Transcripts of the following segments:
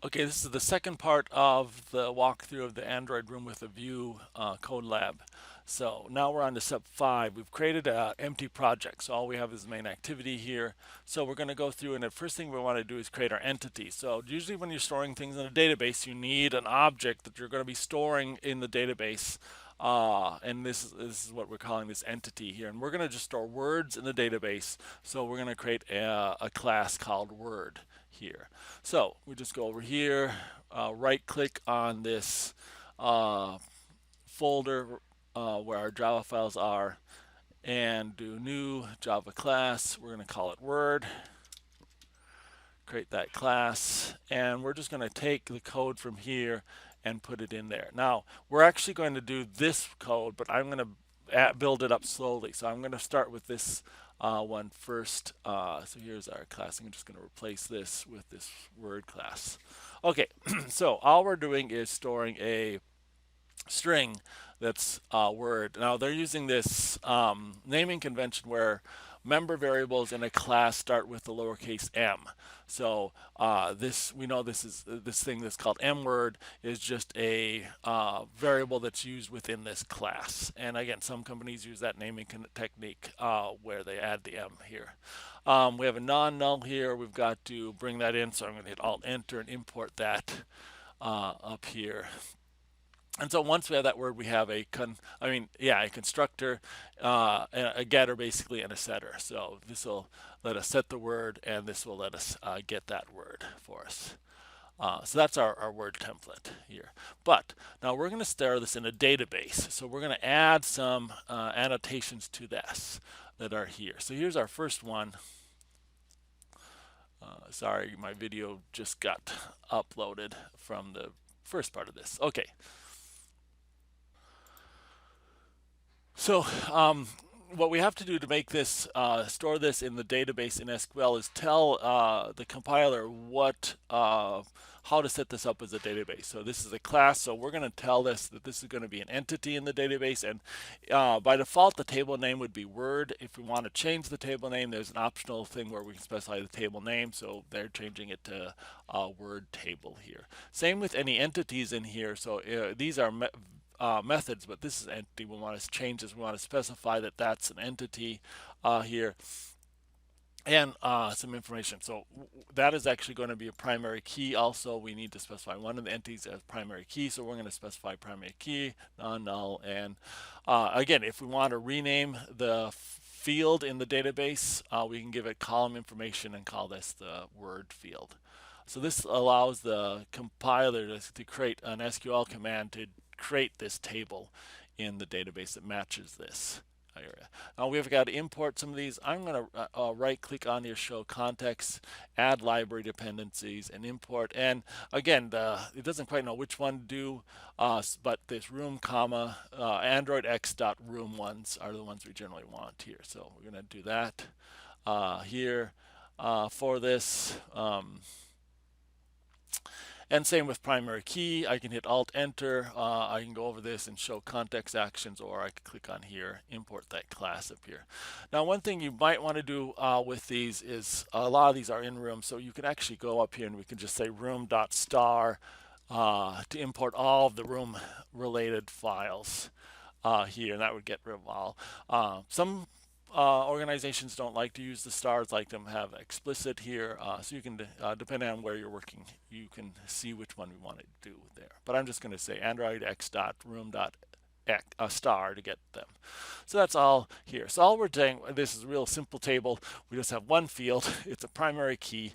Okay, this is the second part of the walkthrough of the Android room with a View Codelab. So now we're on to step 5. We've created an empty project, so all we have is the main activity here. So we're going to go through, and the first thing we want to do is create our entity. So usually when you're storing things in a database, you need an object that you're going to be storing in the database. And this is what we're calling this entity here. And we're going to just store words in the database. So we're going to create a class called Word here. So we just go over here, right click on this folder where our Java files are, and do new Java class. We're going to call it Word, create that class, and we're just going to take the code from here and put it in there. Now we're actually going to do this code, but I'm going to build it up slowly. So I'm going to start with this one first. So here's our class. I'm just going to replace this with this Word class. Okay, so all we're doing is storing a string that's Word. Now they're using this naming convention where member variables in a class start with the lowercase m. So we know this is this thing that's called mWord is just a variable that's used within this class. And again, some companies use that naming technique where they add the m here. We have a non-null here. We've got to bring that in, so I'm going to hit Alt Enter and import that up here. And so once we have that word, we have a constructor, a getter basically, and a setter. So this will let us set the word, and this will let us get that word for us. So that's our word template here. But now we're going to store this in a database. So we're going to add some annotations to this that are here. So here's our first one. Sorry, my video just got uploaded from the first part of this. Okay. So what we have to do to make this store this in the database in SQL is tell the compiler how to set this up as a database. So this is a class, so we're going to tell this that this is going to be an entity in the database, and by default the table name would be Word. If we want to change the table name, there's an optional thing where we can specify the table name, so they're changing it to Word table here. Same with any entities in here, so these are methods, but this is entity. We want to change this. We want to specify that that's an entity here, and some information. So that is actually going to be a primary key. Also, we need to specify one of the entities as primary key. So we're going to specify primary key, non-null, and again, if we want to rename the field in the database, we can give it column information and call this the Word field. So this allows the compiler to create an SQL command to create this table in the database that matches this area. Now we've got to import some of these. I'm going to right click on here, show context, add library dependencies, and import. And again, it doesn't quite know which one to do, but this room comma Android X dot room ones are the ones we generally want here. So we're going to do that here for this. And same with primary key. I can hit Alt Enter. I can go over this and show context actions, or I can click on here, import that class up here. Now, one thing you might want to do with these is a lot of these are in room, so you can actually go up here and we can just say room.star to import all of the room related files here, and that would get rid of all. Some organizations don't like to use the stars, like them have explicit here, so you can depending on where you're working, you can see which one we want to do there. But I'm just going to say Android X dot room dot star to get them. So that's all here. So all we're doing, this is a real simple table. We just have one field. It's a primary key.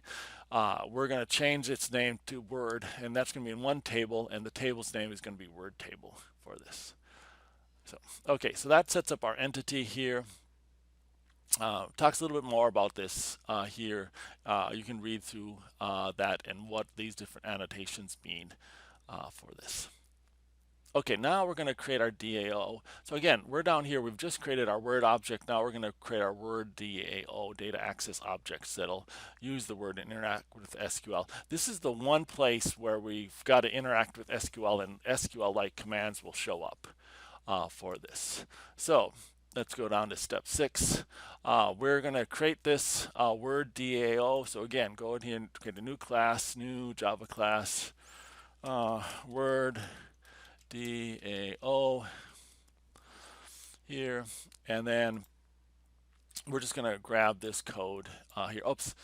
We're going to change its name to Word, and that's going to be in one table, and the table's name is going to be Word table for this. So okay, so that sets up our entity here. Talks a little bit more about this here. You can read through that and what these different annotations mean for this. Okay, now we're going to create our DAO. So again, we're down here. We've just created our Word object. Now we're going to create our Word DAO, data access objects, that'll use the Word and interact with SQL. This is the one place where we've got to interact with SQL, and SQL-like commands will show up for this. So let's go down to step 6. We're going to create this Word DAO. So again, go in here and create a new class, new Java class, Word DAO here, and then we're just going to grab this code here. Oops.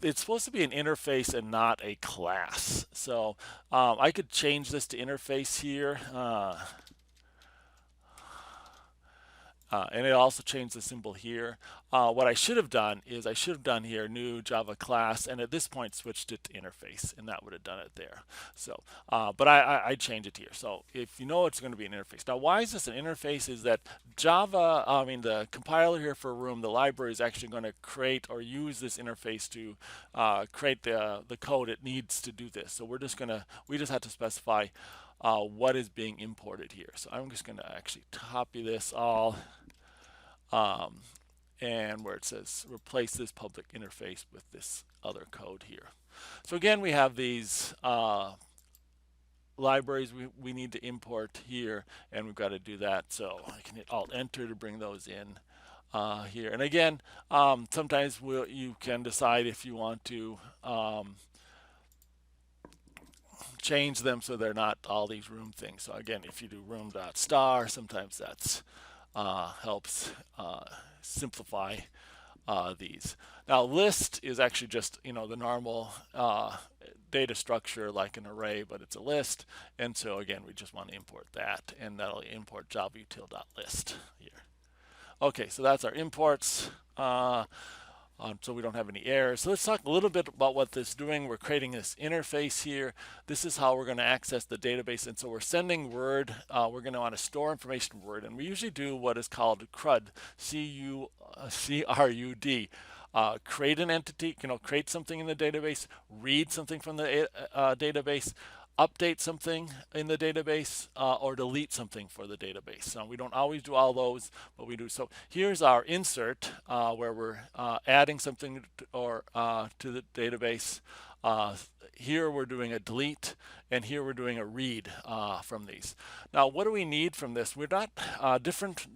It's supposed to be an interface and not a class. So I could change this to interface here. And it also changed the symbol here. What I should have done is I should have done here new Java class, and at this point switched it to interface, and that would have done it there. So, but I changed it here. So if you know it's going to be an interface. Now, why is this an interface? Is that Java, I mean the compiler here for Room, the library is actually going to create or use this interface to create the code it needs to do this. So we just have to specify what is being imported here. So I'm just going to actually copy this all, and where it says replace this public interface with this other code here. So again, we have these libraries we need to import here, and we've got to do that. So I can hit Alt Enter to bring those in here. And again, sometimes you can decide if you want to change them so they're not all these room things. So again, if you do room.star, sometimes that's helps simplify these. Now list is actually just the normal data structure like an array, but it's a list. And so again, we just want to import that, and that'll import javautil.list here. Okay, so that's our imports. So we don't have any errors. So let's talk a little bit about what this is doing. We're creating this interface here. This is how we're going to access the database. And so we're sending Word. We're going to want to store information in Word. And we usually do what is called CRUD, C-R-U-D. Create an entity, create something in the database, read something from the database, update something in the database, or delete something for the database. We don't always do all those, but we do. So here's our insert where we're adding something to the database. Here we're doing a delete, and here we're doing a read from these. Now, what do we need from this? We're not different,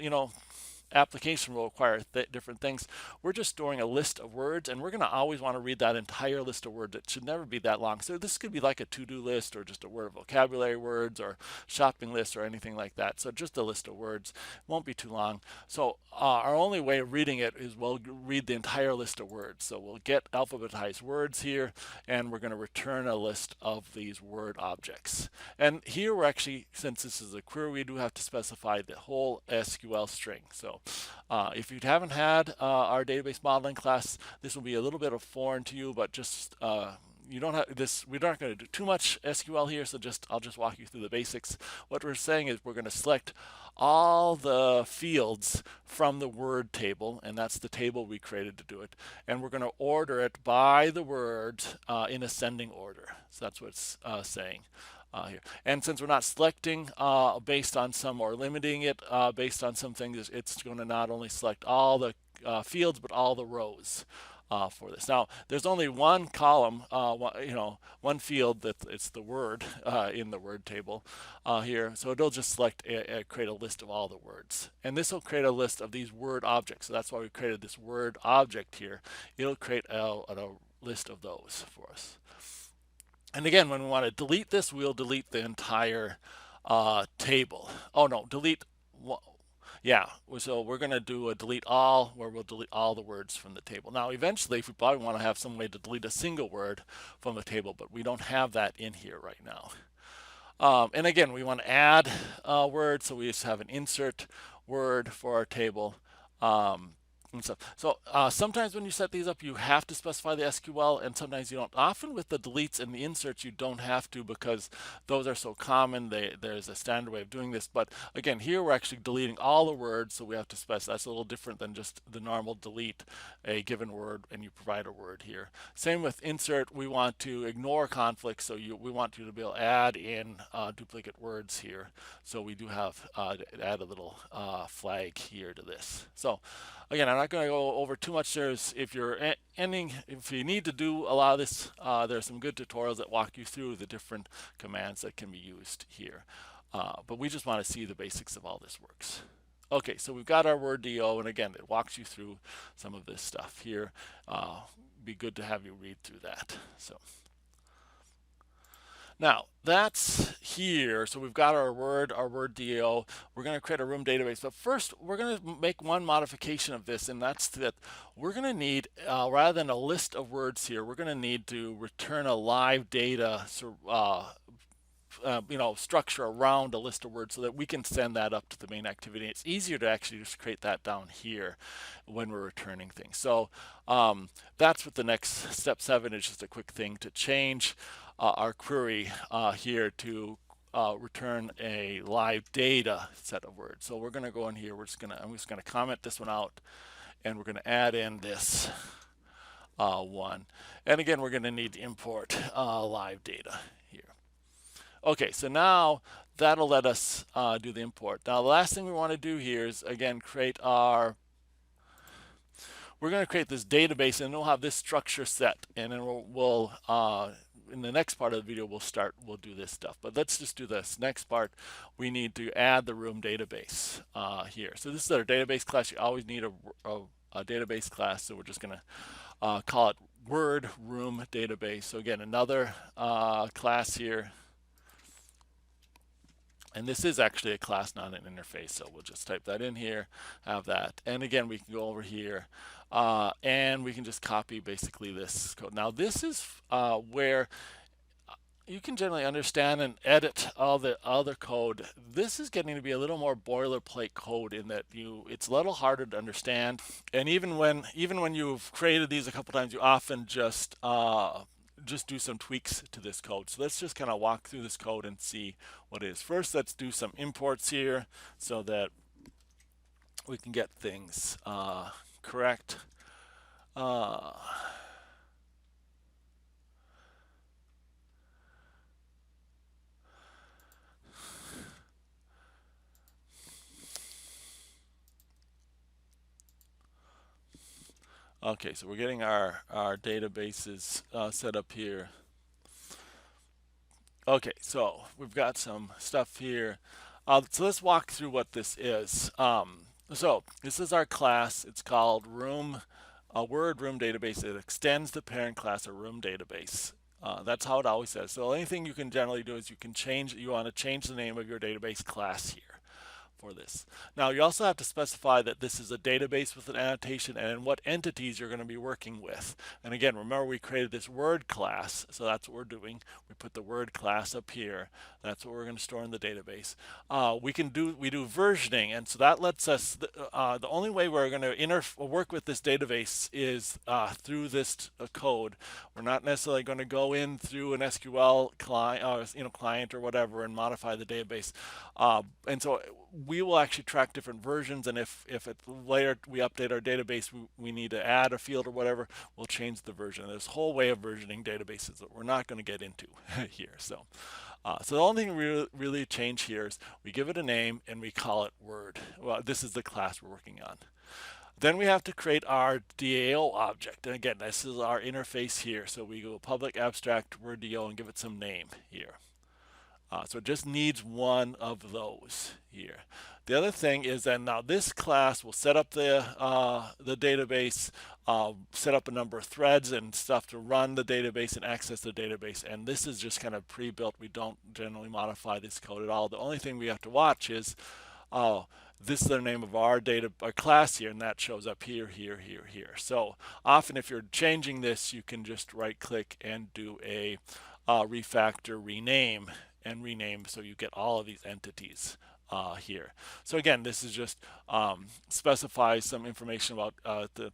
application will require different things. We're just storing a list of words, and we're going to always want to read that entire list of words. It should never be that long. So this could be like a to-do list, or just a word vocabulary words, or shopping list, or anything like that. So just a list of words. It won't be too long. So our only way of reading it is we'll read the entire list of words. So we'll get alphabetized words here, and we're going to return a list of these word objects. And here we're actually, since this is a query, we do have to specify the whole SQL string. So if you haven't had our database modeling class, this will be a little bit of foreign to you, but just you don't have this. We're not going to do too much SQL here, so I'll just walk you through the basics. What we're saying is we're going to select all the fields from the word table, and that's the table we created to do it, and we're going to order it by the word in ascending order. So that's what it's saying. Here. And since we're not selecting based on some, or limiting it based on some things, it's going to not only select all the fields, but all the rows for this. Now, there's only one column, one field that it's the word in the word table here. So it'll just select, create a list of all the words. And this will create a list of these word objects. So that's why we created this word object here. It'll create a list of those for us. And again, when we want to delete this, we'll delete the entire table. Oh no, delete. Yeah, so we're going to do a delete all, where we'll delete all the words from the table. Now, eventually, if we probably want to have some way to delete a single word from the table, but we don't have that in here right now. And again, we want to add words, so we just have an insert word for our table. And stuff. So sometimes when you set these up, you have to specify the SQL, and sometimes you don't. Often with the deletes and the inserts, you don't have to, because those are so common. There's a standard way of doing this. But again, here we're actually deleting all the words, so we have to specify. That's a little different than just the normal delete a given word and you provide a word here. Same with insert. We want to ignore conflicts, so we want you to be able to add in duplicate words here. So we do have add a little flag here to this. So again, I'm not going to go over too much. If you need to do a lot of this, there's some good tutorials that walk you through the different commands that can be used here. But we just want to see the basics of all this works. Okay, so we've got our Word DO, and again, it walks you through some of this stuff here. Be good to have you read through that. So now that's here. So we've got our Word DO. We're going to create a room database, but first we're going to make one modification of this, and that's that we're going to need, rather than a list of words here, we're going to need to return a live data structure around a list of words so that we can send that up to the main activity. It's easier to actually just create that down here when we're returning things. So that's what the next step 7 is, just a quick thing to change our query here to return a live data set of words. So we're going to go in here. I'm just going to comment this one out, and we're going to add in this one. And again, we're going to need to import live data here. Okay, so now that'll let us do the import. Now the last thing we want to do here is, again, we're going to create this database, and we'll have this structure set, and then we'll in the next part of the video we'll do this stuff. But let's just do this. Next part, we need to add the room database here. So this is our database class. You always need a database class, so we're just going to call it Word Room Database. So again, another class here. And this is actually a class, not an interface, so we'll just type that in here, have that. And again, we can go over here, and we can just copy basically this code. Now this is where you can generally understand and edit all the other code. This is getting to be a little more boilerplate code in that it's a little harder to understand. And even when you've created these a couple times, you often just do some tweaks to this code. So let's just kind of walk through this code and see what it is. First, let's do some imports here so that we can get things correct. Okay, so we're getting our databases set up here. Okay, so we've got some stuff here. So let's walk through what this is. So this is our class. It's called Word Room Database. It extends the parent class of Room Database. That's how it always says. So anything you can generally do is you want to change the name of your database class here for this. Now you also have to specify that this is a database with an annotation and what entities you're going to be working with. And again, remember we created this Word class, so that's what we're doing. We put the Word class up here. That's what we're going to store in the database. We do versioning, and so that lets us the only way we're going to work with this database is through this code. We're not necessarily going to go in through an SQL client or whatever and modify the database. And so we will actually track different versions, and if later we update our database, we need to add a field or whatever, we'll change the version. There's a whole way of versioning databases that we're not going to get into here. So the only thing we really change here is we give it a name and we call it Word. Well, this is the class we're working on. Then we have to create our DAO object. And again, this is our interface here. So we go public abstract Word DO and give it some name here. So it just needs one of those here. The other thing is that now this class will set up the database, set up a number of threads and stuff to run the database and access the database. And this is just kind of pre-built. We don't generally modify this code at all. The only thing we have to watch is this is the name of our class here, and that shows up here, here, here, here. So often if you're changing this, you can just right-click and do a refactor rename. And rename so you get all of these entities here. So again, this is just specifies some information about the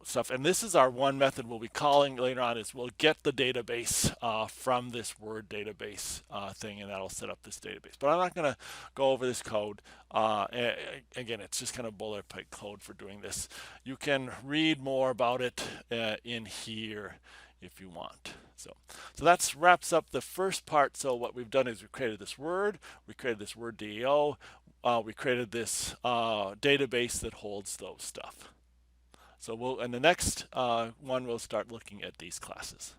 stuff. And this is our one method we'll be calling later on is we'll get the database from this Word database thing, and that'll set up this database. But I'm not going to go over this code. Again, it's just kind of boilerplate code for doing this. You can read more about it in here if you want. So that wraps up the first part. So what we've done is we created this Word, we created this Word DAO, we created this database that holds those stuff. So in the next one, we'll start looking at these classes.